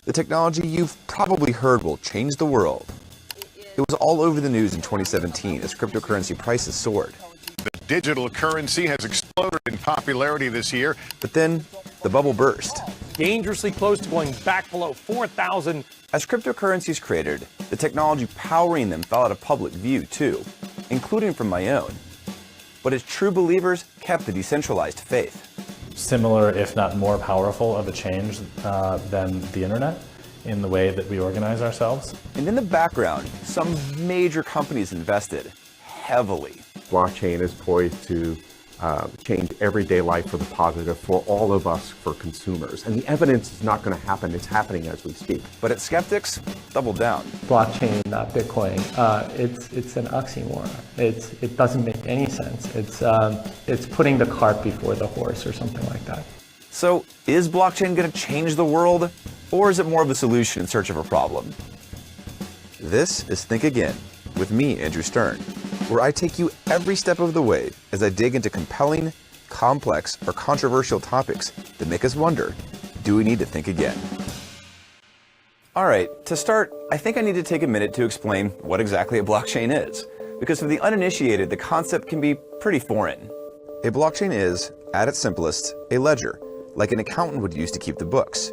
the technology you've probably heard will change the world. It was all over the news in 2017 as cryptocurrency prices soared. The digital currency has exploded in popularity this year. But then the bubble burst. Dangerously close to going back below 4,000. As cryptocurrencies created, the technology powering them fell out of public view too, including from my own. But as true believers kept the decentralized faith. Similar, if not more powerful of a change than the internet in the way that we organize ourselves. And in the background, some major companies invested heavily. Blockchain is poised to change everyday life for the positive for all of us, for consumers. And the evidence is not going to happen. It's happening as we speak. But its skeptics doubled down. Blockchain, not Bitcoin. It's an oxymoron. It doesn't make any sense. It's putting the cart before the horse or something like that. So is blockchain going to change the world? Or is it more of a solution in search of a problem? This is Think Again with me, Andrew Stern, where I take you every step of the way as I dig into compelling, complex, or controversial topics that make us wonder, do we need to think again? All right, to start, I think I need to take a minute to explain what exactly a blockchain is, because for the uninitiated, the concept can be pretty foreign. A blockchain is, at its simplest, a ledger, like an accountant would use to keep the books.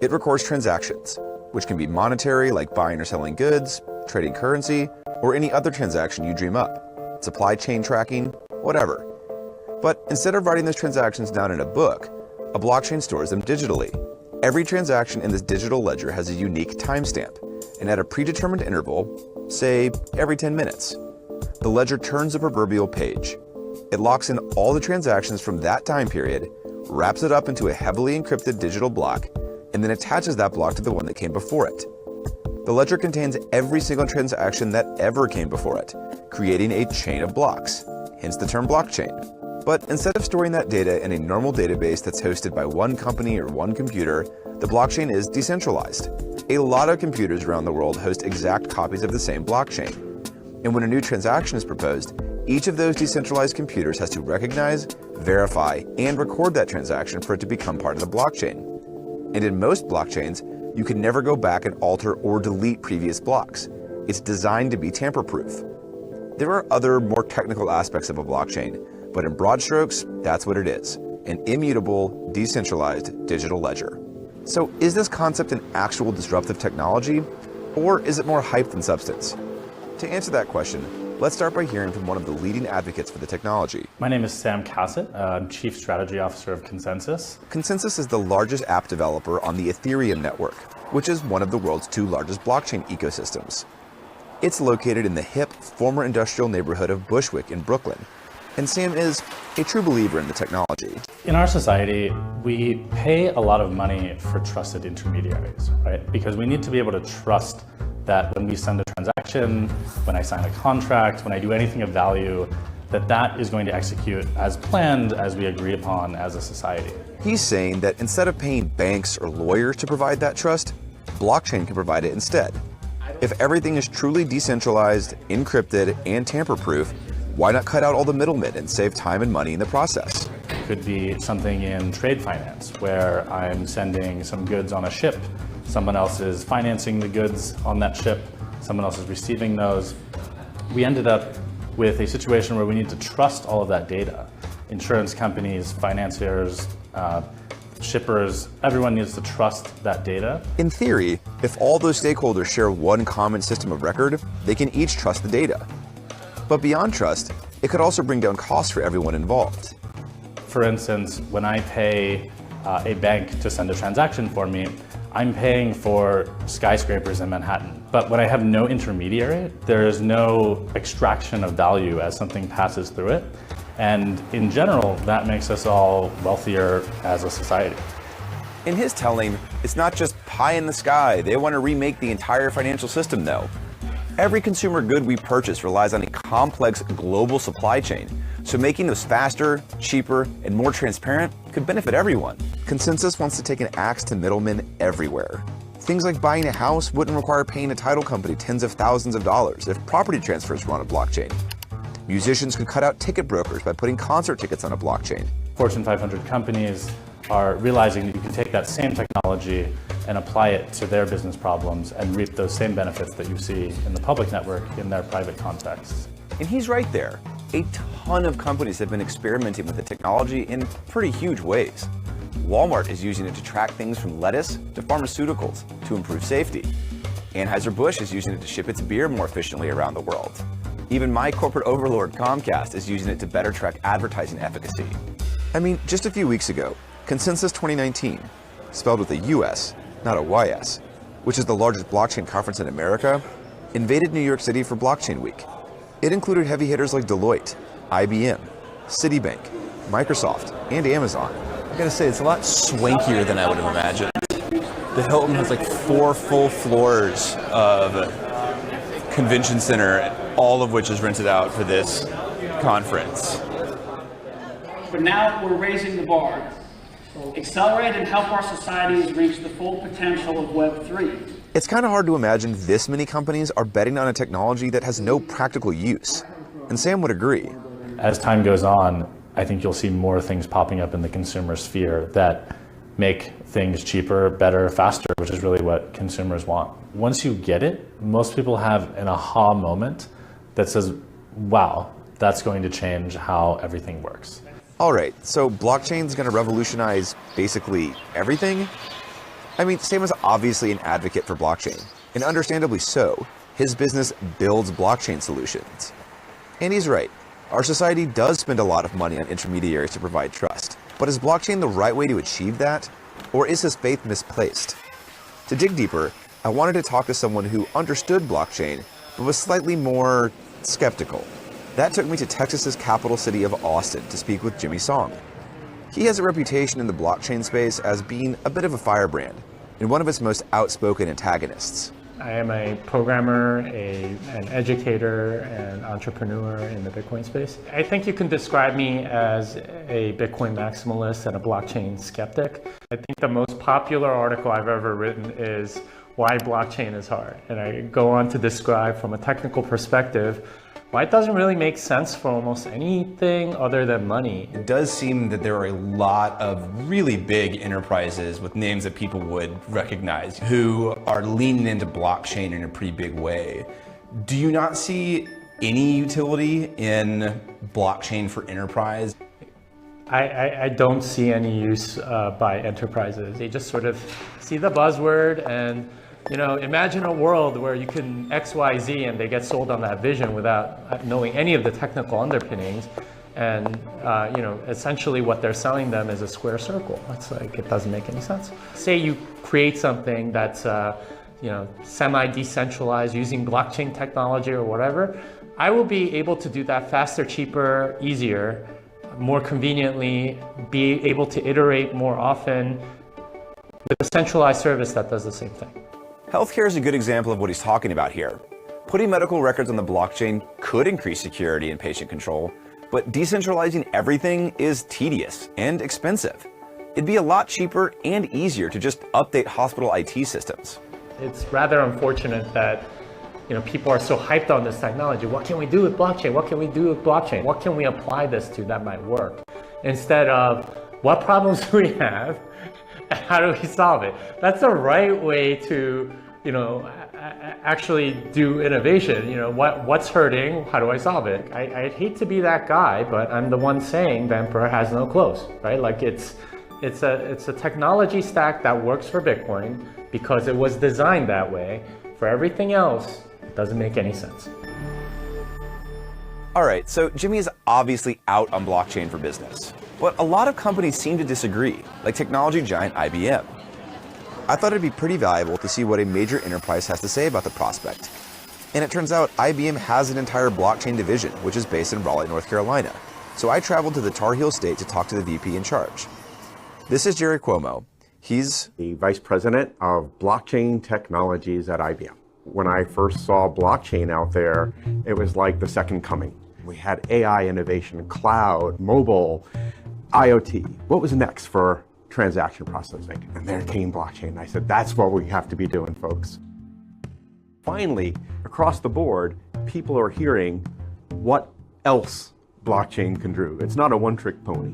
It records transactions, which can be monetary, like buying or selling goods, trading currency, or any other transaction you dream up, supply chain tracking, whatever. But instead of writing those transactions down in a book, a blockchain stores them digitally. Every transaction in this digital ledger has a unique timestamp, and at a predetermined interval, say every 10 minutes, the ledger turns the proverbial page. It locks in all the transactions from that time period, wraps it up into a heavily encrypted digital block, and then attaches that block to the one that came before it. The ledger contains every single transaction that ever came before it, creating a chain of blocks, hence the term blockchain. But instead of storing that data in a normal database that's hosted by one company or one computer, the blockchain is decentralized. A lot of computers around the world host exact copies of the same blockchain. And when a new transaction is proposed, each of those decentralized computers has to recognize, verify, and record that transaction for it to become part of the blockchain. And in most blockchains, you can never go back and alter or delete previous blocks. It's designed to be tamper-proof. There are other, more technical aspects of a blockchain, but in broad strokes, that's what it is, an immutable, decentralized digital ledger. So is this concept an actual disruptive technology, or is it more hype than substance? To answer that question, let's start by hearing from one of the leading advocates for the technology. My name is Sam Cassett. I'm Chief Strategy Officer of Consensus. Consensus is the largest app developer on the Ethereum network, which is one of the world's two largest blockchain ecosystems. It's located in the hip, former industrial neighborhood of Bushwick in Brooklyn, and Sam is a true believer in the technology. In our society, we pay a lot of money for trusted intermediaries, right? Because we need to be able to trust that when we send a transaction, when I sign a contract, when I do anything of value, that is going to execute as planned, as we agree upon as a society. He's saying that instead of paying banks or lawyers to provide that trust, blockchain can provide it instead. If everything is truly decentralized, encrypted, and tamper-proof, why not cut out all the middlemen and save time and money in the process? It could be something in trade finance, where I'm sending some goods on a ship. Someone else is financing the goods on that ship. Someone else is receiving those. We ended up with a situation where we need to trust all of that data. Insurance companies, financiers, shippers, everyone needs to trust that data. In theory, if all those stakeholders share one common system of record, they can each trust the data. But beyond trust, it could also bring down costs for everyone involved. For instance, when I pay a bank to send a transaction for me, I'm paying for skyscrapers in Manhattan. But when I have no intermediary, there is no extraction of value as something passes through it. And in general, that makes us all wealthier as a society. In his telling, it's not just pie in the sky. They want to remake the entire financial system, though. Every consumer good we purchase relies on a complex global supply chain, so making those faster, cheaper, and more transparent could benefit everyone. Consensus wants to take an axe to middlemen everywhere. Things like buying a house wouldn't require paying a title company tens of thousands of dollars if property transfers were on a blockchain. Musicians could cut out ticket brokers by putting concert tickets on a blockchain. Fortune 500 companies are realizing that you can take that same technology and apply it to their business problems and reap those same benefits that you see in the public network in their private contexts. And he's right there. A ton of companies have been experimenting with the technology in pretty huge ways. Walmart is using it to track things from lettuce to pharmaceuticals to improve safety. Anheuser-Busch is using it to ship its beer more efficiently around the world. Even my corporate overlord Comcast is using it to better track advertising efficacy. I mean, just a few weeks ago, Consensus 2019, spelled with a US, not a YS, which is the largest blockchain conference in America, invaded New York City for Blockchain Week. It included heavy hitters like Deloitte, IBM, Citibank, Microsoft, and Amazon. I gotta say, it's a lot swankier than I would have imagined. The Hilton has like 4 full floors of convention center, all of which is rented out for this conference. But now we're raising the bar. Accelerate and help our societies reach the full potential of Web3. It's kind of hard to imagine this many companies are betting on a technology that has no practical use. And Sam would agree. As time goes on, I think you'll see more things popping up in the consumer sphere that make things cheaper, better, faster, which is really what consumers want. Once you get it, most people have an aha moment that says, wow, that's going to change how everything works. All right, so blockchain's going to revolutionize basically everything? I mean, Sam is obviously an advocate for blockchain, and understandably so. His business builds blockchain solutions. And he's right. Our society does spend a lot of money on intermediaries to provide trust. But is blockchain the right way to achieve that? Or is his faith misplaced? To dig deeper, I wanted to talk to someone who understood blockchain, but was slightly more skeptical. That took me to Texas's capital city of Austin to speak with Jimmy Song. He has a reputation in the blockchain space as being a bit of a firebrand and one of its most outspoken antagonists. I am a programmer, an educator, and entrepreneur in the Bitcoin space. I think you can describe me as a Bitcoin maximalist and a blockchain skeptic. I think the most popular article I've ever written is why blockchain is hard. And I go on to describe from a technical perspective why it doesn't really make sense for almost anything other than money. It does seem that there are a lot of really big enterprises with names that people would recognize who are leaning into blockchain in a pretty big way. Do you not see any utility in blockchain for enterprise? I don't see any use by enterprises. They just sort of see the buzzword and imagine a world where you can X, Y, Z and they get sold on that vision without knowing any of the technical underpinnings. And, essentially what they're selling them is a square circle. It's like, it doesn't make any sense. Say you create something that's, semi-decentralized using blockchain technology or whatever. I will be able to do that faster, cheaper, easier, more conveniently, be able to iterate more often with a centralized service that does the same thing. Healthcare is a good example of what he's talking about here. Putting medical records on the blockchain could increase security and patient control, but decentralizing everything is tedious and expensive. It'd be a lot cheaper and easier to just update hospital IT systems. It's rather unfortunate that people are so hyped on this technology. What can we do with blockchain? What can we do with blockchain? What can we apply this to that might work? Instead of what problems do we have? How do we solve it? That's the right way to, actually do innovation. What's hurting? How do I solve it? I'd hate to be that guy, but I'm the one saying the emperor has no clothes, right? Like it's a technology stack that works for Bitcoin because it was designed that way. For everything else, it doesn't make any sense. All right, so Jimmy is obviously out on blockchain for business. But a lot of companies seem to disagree, like technology giant IBM. I thought it'd be pretty valuable to see what a major enterprise has to say about the prospect. And it turns out IBM has an entire blockchain division, which is based in Raleigh, North Carolina. So I traveled to the Tar Heel State to talk to the VP in charge. This is Jerry Cuomo. He's the Vice President of Blockchain Technologies at IBM. When I first saw blockchain out there, it was like the second coming. We had AI innovation, cloud, mobile, IoT. What was next for transaction processing? And there came blockchain. And I said, that's what we have to be doing, folks. Finally, across the board, people are hearing what else blockchain can do. It's not a one-trick pony.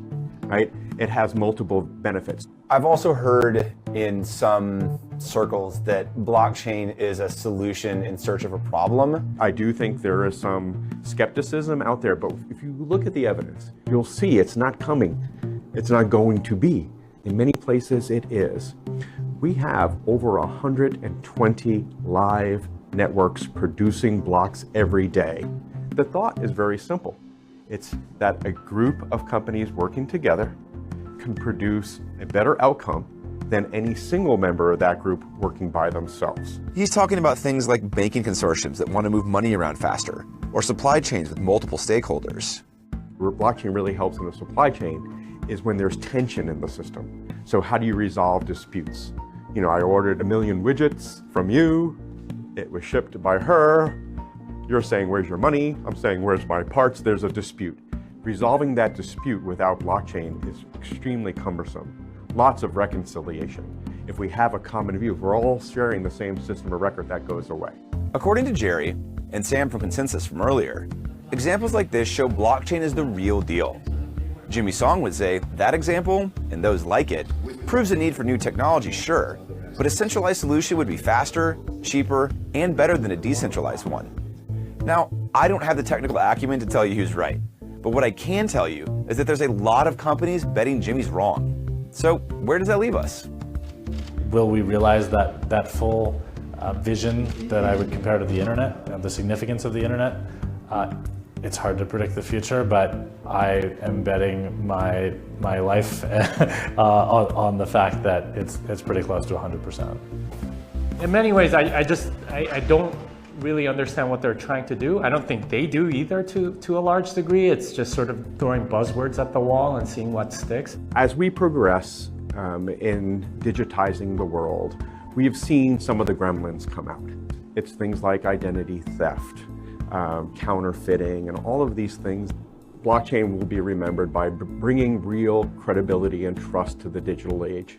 right? It has multiple benefits. I've also heard in some circles that blockchain is a solution in search of a problem. I do think there is some skepticism out there, but if you look at the evidence, you'll see it's not coming. It's not going to be. In many places it is. We have over 120 live networks producing blocks every day. The thought is very simple. It's that a group of companies working together can produce a better outcome than any single member of that group working by themselves. He's talking about things like banking consortiums that want to move money around faster, or supply chains with multiple stakeholders. Where blockchain really helps in the supply chain is when there's tension in the system. So how do you resolve disputes? You know, I ordered 1 million widgets from you, it was shipped by her, you're saying, where's your money? I'm saying, where's my parts? There's a dispute. Resolving that dispute without blockchain is extremely cumbersome. Lots of reconciliation. If we have a common view, if we're all sharing the same system of record, that goes away. According to Jerry and Sam from Consensus from earlier, examples like this show blockchain is the real deal. Jimmy Song would say that example, and those like it, proves the need for new technology, sure, but a centralized solution would be faster, cheaper, and better than a decentralized one. Now, I don't have the technical acumen to tell you who's right, but what I can tell you is that there's a lot of companies betting Jimmy's wrong. So where does that leave us? Will we realize that full vision that I would compare to the internet, the significance of the internet? It's hard to predict the future, but I am betting my life on the fact that it's pretty close to 100%. In many ways, I don't really understand what they're trying to do. I don't think they do either to a large degree. It's just sort of throwing buzzwords at the wall and seeing what sticks. As we progress in digitizing the world, we've seen some of the gremlins come out. It's things like identity theft, counterfeiting, and all of these things. Blockchain will be remembered by bringing real credibility and trust to the digital age.